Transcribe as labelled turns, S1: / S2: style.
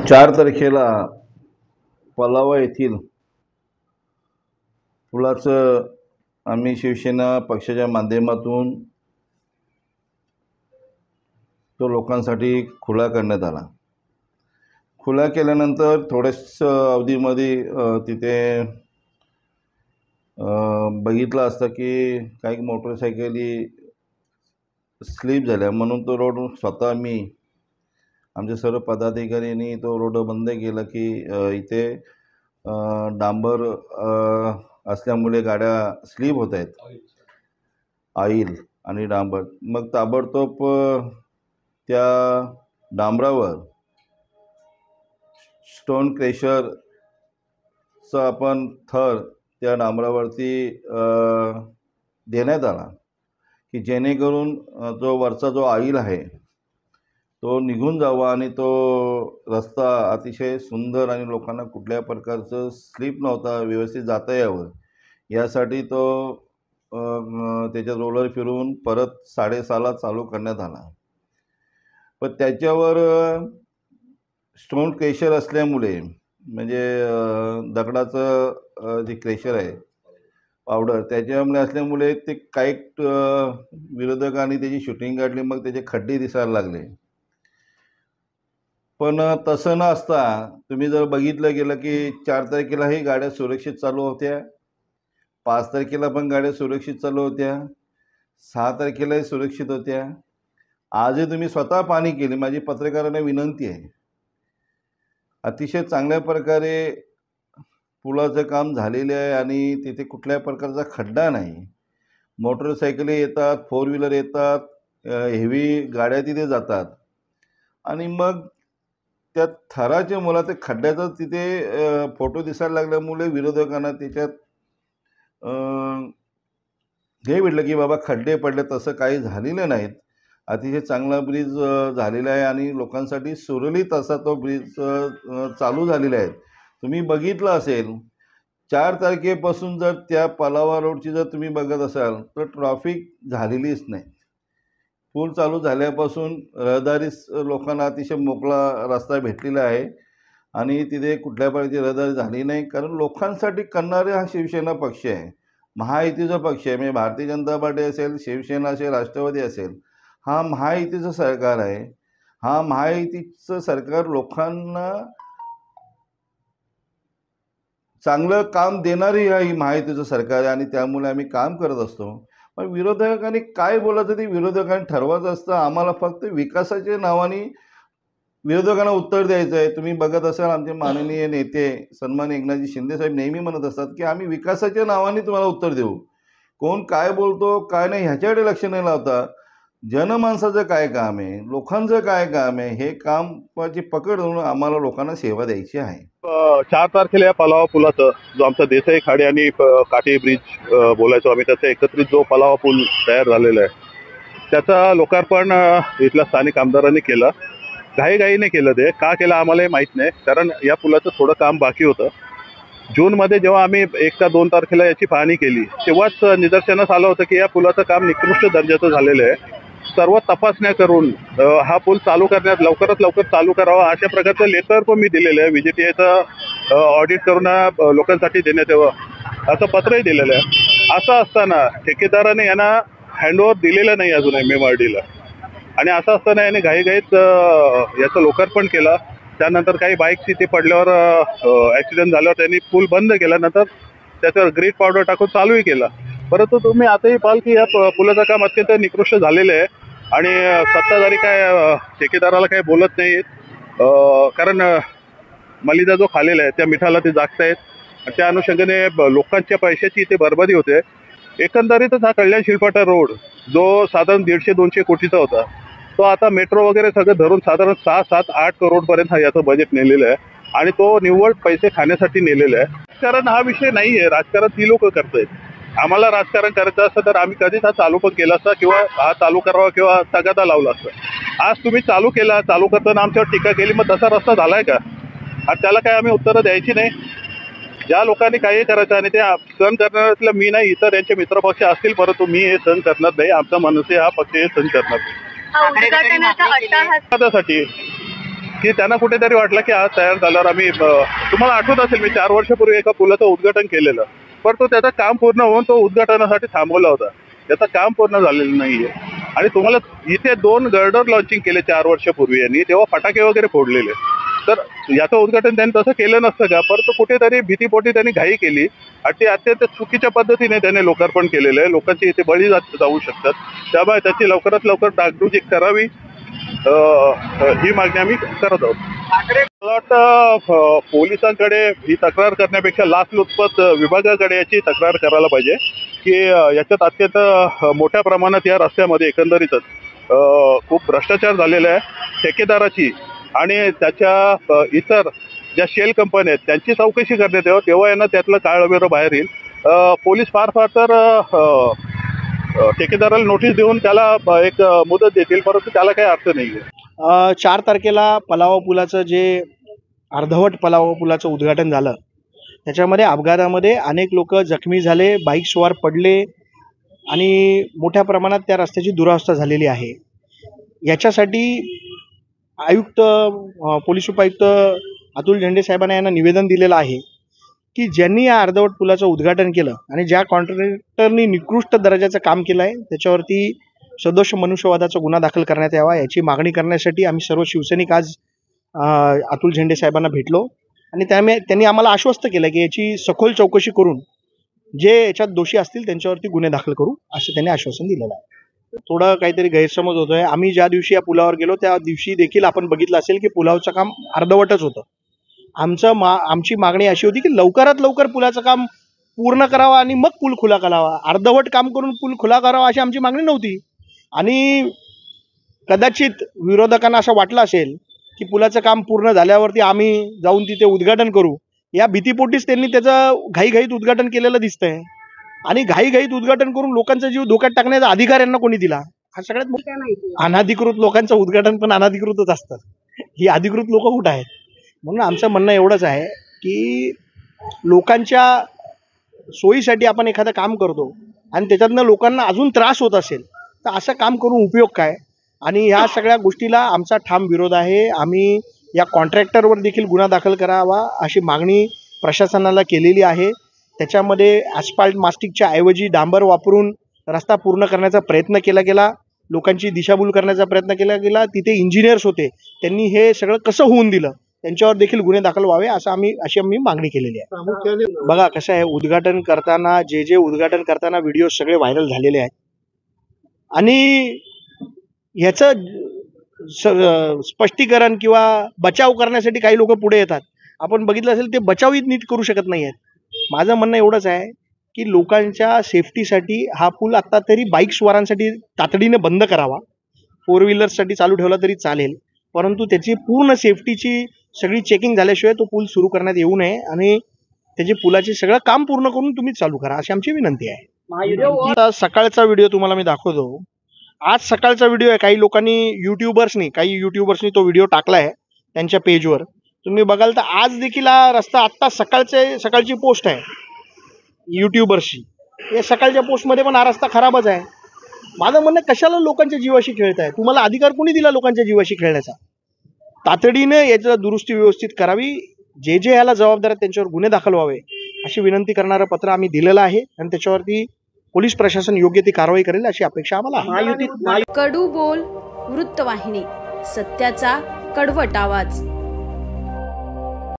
S1: 4 तारखेला पलावा येथील पुलाचं आम्ही शिवसेना पक्षाच्या माध्यमातून तो लोकांसाठी खुला करण्यात आला। खुला केल्यानंतर थोड्याच अवधीमध्ये तिथे बघितलं असतं की काही मोटरसायकली स्लिप झाल्या, म्हणून तो रोड स्वतः मी आमचे सर्व पदाधिकाऱ्यांनी तो रोड बंद केला की इथे डांबर असल्यामुळे गाड्या स्लिप होत आहेत, ऑइल आणि डांबर। मग ताबडतोब त्या डांबरावर स्टोन क्रेशरचा आपण थर त्या डांबरावरती देण्यात आला की जेणेकरून जो वरचा जो ऑइल आहे तो निघून जावा आणि तो रस्ता अतिशय सुंदर आणि लोकांना कुठल्या प्रकारचं स्लिप नव्हता व्यवस्थित जाता यावं यासाठी तो त्याच्यात रोलर फिरवून परत 6:30ला चालू करण्यात आला। पण त्याच्यावर स्टोन क्रेशर असल्यामुळे म्हणजे दगडाचं जे क्रेशर आहे पावडर त्याच्यामुळे असल्यामुळे ते काही विरोधकांनी त्याची शूटिंग काढली, मग त्याचे खड्डे दिसायला लागले। पण तसं न असता तुम्ही जर बघितलं गेलं की 4 तारखेलाही गाड्या सुरक्षित चालू होत्या, 5 तारखेला पण गाड्या सुरक्षित चालू होत्या, 6 तारखेलाही सुरक्षित होत्या। आजही तुम्ही स्वतः पाहणी केली, माझी पत्रकारांना विनंती आहे। अतिशय चांगल्या प्रकारे पुलाचं काम झालेले आहे आणि तिथे कुठल्या प्रकारचा खड्डा नाही। मोटरसायकली येतात, 4 व्हीलर येतात, हेवी गाड्या तिथे जातात आणि मग त्या थराच्या मुलात खड्ड्याचा तिथे फोटो दिसायला लागल्यामुळे विरोधकांना त्याच्यात हे भेटलं की बाबा खड्डे पडले, तसं काही झालेलं नाहीत। अतिशय चांगला ब्रिज झालेला आहे आणि लोकांसाठी सुरळीत असा तो ब्रिज चालू झालेला आहे। तुम्ही बघितलं असेल 4 तारखेपासून जर त्या पलावा रोडची जर तुम्ही बघत असाल तर ट्रॅफिक झालेलीच नाही। पूल चालू झाल्यापासून रहदारी लोकांना अतिशय मोकळा रस्ता भेटलेला आहे आणि तिथे कुठल्या प्रकारची रहदारी झाली नाही, कारण लोकांसाठी करणारे हा शिवसेना पक्ष आहे, महायुतीचा पक्ष आहे। म्हणजे भारतीय जनता पार्टी असेल, शिवसेना असेल, राष्ट्रवादी असेल, हा महायुतीचं सरकार आहे। हा महायुतीचं सरकार लोकांना चांगलं काम देणारी ही महायुतीचं सरकार आहे आणि त्यामुळे आम्ही काम करत असतो। पण विरोधकांनी काय बोलायचं ते विरोधकांनी ठरवायचं असतं। आम्हाला फक्त विकासाच्या नावाने विरोधकांना उत्तर द्यायचं आहे। तुम्ही बघत असाल आमचे माननीय नेते सन्माननीय एकनाथजी शिंदे साहेब नेहमी म्हणत असतात की आम्ही विकासाच्या नावाने तुम्हाला उत्तर देऊ, कोण काय बोलतो काय नाही ह्याच्याकडे लक्ष नाही लावता। जनमानसाचं काय काम आहे, लोकांचं काय काम आहे, हे कामाची पकड धरून आम्हाला लोकांना सेवा द्यायची आहे।
S2: 4 तारखेला या पलावा पुलाचं जो आमचा देसाई खाडी आणि काटे ब्रिज बोलायचो आम्ही, त्याचा एकत्रित जो पलावा पूल तयार झालेला आहे त्याचा लोकार्पण इथल्या स्थानिक आमदारांनी केलं। घाईघाईने केलं, ते का केलं आम्हालाही माहीत नाही, कारण या पुलाचं थोडं काम बाकी होतं। जूनमध्ये जेव्हा आम्ही 1 ते 2 तारखेला याची पाहणी केली तेव्हाच निदर्शनास आलं होतं की या पुलाचं काम निकृष्ट दर्जाचं झालेलं आहे। सर्व तपासण्या करून हा पूल चालू करण्यात लवकरात लवकर चालू करावा अशा प्रकारचं लेटर पण मी दिलेलं आहे। VGTAचं ऑडिट करून लोकांसाठी देण्यात यावं असं पत्रही दिलेलं आहे। असं असताना ठेकेदाराने यांना हँडओव्हर दिलेलं नाही अजूनही मेमआरडीला, आणि असं असताना याने घाईघाईत याचं लोकार्पण केलं। त्यानंतर काही बाईक्स इथे पडल्यावर ॲक्सिडेंट झाल्यावर त्यांनी पूल बंद केल्यानंतर त्याच्यावर ग्रीट पावडर टाकून चालूही केला। परंतु तुम्ही आताही पाहाल की या पुलाचं काम अत्यंत निकृष्ट झालेलं आहे आणि सत्ताधारी काय ठेकेदाराला काही बोलत नाहीत, कारण मलिदा जो खालेला आहे त्या मिठाला ते जागतायत। त्या अनुषंगाने लोकांच्या पैशाची इथे बरबादी होते। एकंदरीतच हा कल्याण शिलपाटा रोड जो साधारण 150-200 कोटीचा होता तो आता मेट्रो वगैरे सगळं धरून साधारण 6, 7, 8 करोडपर्यंत याचं बजेट नेलेलं आहे आणि तो निव्वळ पैसे खाण्यासाठी नेलेला आहे। राजकारण हा विषय नाही आहे, राजकारण ती लोक करतायत। आम्हाला राजकारण करायचं असतं तर आम्ही कधीच हा चालू पण केला असता किंवा हा चालू करावा किंवा तगादा लावला असता। आज तुम्ही चालू केला, चालू करताना आमच्यावर टीका केली, मग तसा रस्ता झालाय का? आणि त्याला काय आम्ही उत्तरं द्यायची नाही? ज्या लोकांनी काही करायचं आणि ते सहन करणाऱ्यातलं मी नाही, इतर यांचे मित्रपक्ष असतील, परंतु मी हे सहन करणार नाही। आमचा मनसे हा पक्ष हे सहन करणार नाही। की त्यांना कुठेतरी वाटलं की आज तयार झाल्यावर आम्ही तुम्हाला आठवत असेल मी 4 वर्षापूर्वी एका पुलाचं उद्घाटन केलेलं, पण तो त्याचं काम पूर्ण होऊन तो उद्घाटनासाठी थांबवला होता. त्याचं काम पूर्ण झालेलं नाहीये. आणि तुम्हाला इथे 2 गर्डर लॉन्चिंग केले 4 वर्षापूर्वी यांनी, तेव्हा फटाके वगैरे फोडलेले. तर याचं उद्घाटन त्यांनी तसं केलं नसतं का? परंतु कुठेतरी भीतीपोटी त्यांनी घाई केली आणि ते अत्यंत चुकीच्या पद्धतीने त्याने लोकार्पण केलेलं आहे. लोकांची इथे बळी जाऊ शकतात. त्यामुळे त्याची लवकरात लवकर डागडुजी करावी ही मागणी आम्ही करत आहोत. मला वाटतं पोलिसांकडे ही तक्रार करण्यापेक्षा लाचलुचपत विभागाकडे याची तक्रार करायला पाहिजे की याच्यात अत्यंत मोठ्या प्रमाणात या रस्त्यामध्ये एकंदरीतच खूप भ्रष्टाचार झालेला आहे. ठेकेदाराची आणि त्याच्या इतर ज्या शेल कंपन्या आहेत त्यांची चौकशी करण्यात यावं, तेव्हा यांना त्यातलं काळं बाहेर येईल. पोलीस फार तर ठेकेदाराला नोटीस देऊन त्याला एक मुदत देतील, परंतु त्याला काही अर्थ नाही आहे.
S3: 4 तारखेला पलावा पुलाचं जे अर्धवट पलावा पुलाचं उद्घाटन झालं, त्याच्यामध्ये अपघातामध्ये अनेक लोक जखमी झाले, बाईक स्वार पडले आणि मोठ्या प्रमाणात त्या रस्त्याची दुरावस्था झालेली आहे. याच्यासाठी आयुक्त पोलीस उपायुक्त अतुल झेंडे साहेबांना यांना निवेदन दिलेलं आहे की ज्यांनी या अर्धवट पुलाचं उद्घाटन केलं आणि ज्या कॉन्ट्रॅक्टरनी निकृष्ट दर्जाचं काम केलं आहे त्याच्यावरती सदोष मनुष्यवधाचा गुन्हा दाखल करण्यात यावा, याची मागणी करण्यासाठी आम्ही सर्व शिवसैनिक आज अतुल झेंडे साहेबांना भेटलो आणि त्यांनी आम्हाला आश्वस्त केलं की याची सखोल चौकशी करून जे याच्यात दोषी असतील त्यांच्यावरती गुन्हे दाखल करू असं त्यांनी आश्वासन दिलेलं आहे. थोडं काहीतरी गैरसमज होतोय. आम्ही ज्या दिवशी या पुलावर गेलो त्या दिवशी देखील आपण बघितलं असेल की पुलावचं काम अर्धवटच होतं. आमची मागणी अशी होती की लवकरात लवकर पुलाचं काम पूर्ण करावं आणि मग पूल खुला करावा. अर्धवट काम करून पूल खुला करावा अशी आमची मागणी नव्हती. आणि कदाचित विरोधकांना असं वाटलं असेल की पुलाचं काम पूर्ण झाल्यावरती आम्ही जाऊन तिथे उद्घाटन करू, या भीतीपोटीच त्यांनी त्याचं घाईघाईत उद्घाटन केलेलं दिसतंय. आणि घाईघाईत उद्घाटन करून लोकांचा जीव धोक्यात टाकण्याचा अधिकार यांना कोणी दिला? हा सगळ्यात मोठा अनधिकृत लोकांचं उद्घाटन पण अनधिकृतच असतं. ही अधिकृत लोक कुठं आहेत? म्हणून आमचं म्हणणं एवढंच आहे की लोकांच्या सोयीसाठी आपण एखादं काम करतो आणि त्याच्यातनं लोकांना अजून त्रास होत असेल तर असं काम करून उपयोग काय? आणि ह्या सगळ्या गोष्टीला आमचा ठाम विरोध आहे. आम्ही या कॉन्ट्रॅक्टरवर देखील गुन्हा दाखल करावा अशी मागणी प्रशासनाला केलेली आहे. त्याच्यामध्ये ॲस्फाल्ट मास्टिकच्या ऐवजी डांबर वापरून रस्ता पूर्ण करण्याचा प्रयत्न केला गेला, लोकांची दिशाभूल करण्याचा प्रयत्न केला गेला. तिथे इंजिनियर्स होते, त्यांनी हे सगळं कसं होऊन दिलं, त्यांच्यावर देखील गुन्हे दाखल व्हावे अशी आम्ही मागणी केलेली आहे. बघा कसं आहे, उद्घाटन करताना जे उद्घाटन करताना व्हिडिओ सगळे व्हायरल झालेले आहेत आणि ह्याचं स्पष्टीकरण किंवा बचाव करण्यासाठी काही लोक पुढे येतात. आपण बघितलं असेल ते बचावही नीट करू शकत नाही आहेत. माझं म्हणणं एवढंच आहे की लोकांच्या सेफ्टीसाठी हा पूल आत्ता तरी बाईक स्वारांसाठी तातडीने बंद करावा. 4 व्हीलर्ससाठी चालू ठेवला तरी चालेल, परंतु त्याची पूर्ण सेफ्टीची सगळी चेकिंग झाल्याशिवाय तो पूल सुरू करण्यात येऊ नये आणि त्याचे पुलाचे सगळं काम पूर्ण करून तुम्ही चालू करा अशी आमची विनंती आहे. आता सकाळचा व्हिडिओ तुम्हाला मी दाखवतो. आज सकाळचा व्हिडिओ आहे. काही लोकांनी काही युट्यूबर्सनी तो व्हिडिओ टाकला आहे त्यांच्या पेजवर. तुम्ही बघाल तर आज देखील हा रस्ता आत्ता सकाळची पोस्ट आहे युट्यूबर्सची. या सकाळच्या पोस्टमध्ये पण हा रस्ता खराबच आहे. माझं म्हणणं कशाला लोकांच्या जीवाशी खेळताय? तुम्हाला अधिकार कोणी दिला लोकांच्या जीवाशी खेळण्याचा? तातडीने याची दुरुस्ती व्यवस्थित करावी. जे याला जबाबदार आहेत त्यांच्यावर गुन्हे दाखल व्हावे अशी विनंती करणारं पत्र आम्ही दिलेलं आहे आणि त्याच्यावरती पोलीस प्रशासन योग्य ती कारवाई करेल अशी अपेक्षा आम्हाला आहे.
S4: कडू बोल वृत्तवाहिनी, सत्याचा कडवट आवाज.